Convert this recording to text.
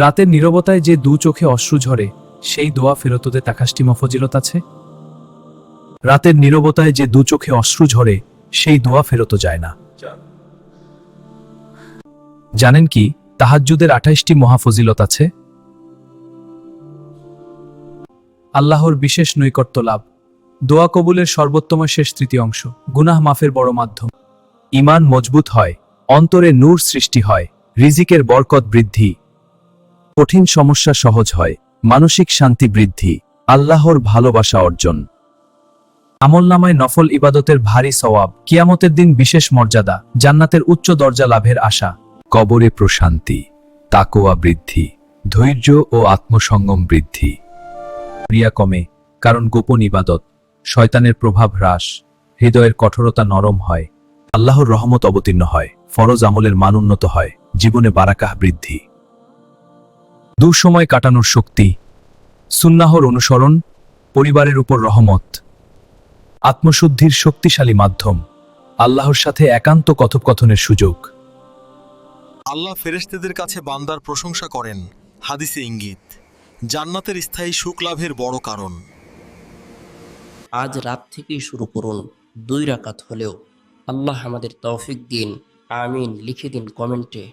রাতের নীরবতায় যে দু চোখে অশ্রু ঝরে সেই দোয়া ফেরততে তাকাশটি মফজিলত আছে। রাতের নীরবতায় যে দু চোখে অশ্রু ঝরে সেই দোয়া ফেরত যায় না। জানেন কি তাহাজ্জুদের ২৮টি মহাফজিলত আছে? আল্লাহর বিশেষ নৈকট্য লাভ, দোয়া কবুলের সর্বোত্তম শেষ তৃতীয় অংশ, গুনাহ মাফের বড় মাধ্যম, ঈমান মজবুত হয়, অন্তরে নূর সৃষ্টি হয়, রিজিকের বরকত বৃদ্ধি, কঠিন সমস্যা সহজ হয়, মানসিক শান্তি বৃদ্ধি, আল্লাহর ভালোবাসা অর্জন, আমলনামায় নফল ইবাদতের ভারী সওয়াব, কিয়ামতের দিন বিশেষ মর্যাদা, জান্নাতের উচ্চ দরজা লাভের আশা, কবরে প্রশান্তি, তাকওয়া বৃদ্ধি, ধৈর্য ও আত্মসংযম বৃদ্ধি, রিয়া কমে, কারণ গোপন ইবাদত, শয়তানের প্রভাব হ্রাস, হৃদয়ের কঠোরতা নরম হয়, আল্লাহর রহমত অবতীর্ণ হয়, ফরজ আমলের মান উন্নত হয়, জীবনে বারাকাহ বৃদ্ধি, দুঃসময় কাটানোর শক্তি, সুন্নাহর অনুসরণ, পরিবারের উপর রহমত, আত্মশুদ্ধির শক্তিশালী মাধ্যম, আল্লাহর সাথে একান্ত কথোপকথনের সুযোগ। আল্লাহ ফেরেশতাদের কাছে বান্দার প্রশংসা করেন, হাদিসে ইঙ্গিত জান্নাতের স্থায়ী সুখ লাভের বড় কারণ। আজ রাত থেকেই শুরু করুন, 2 রাকাত হলেও। আল্লাহ আমাদের তৌফিক দিন, আমিন লিখে দিন কমেন্টে।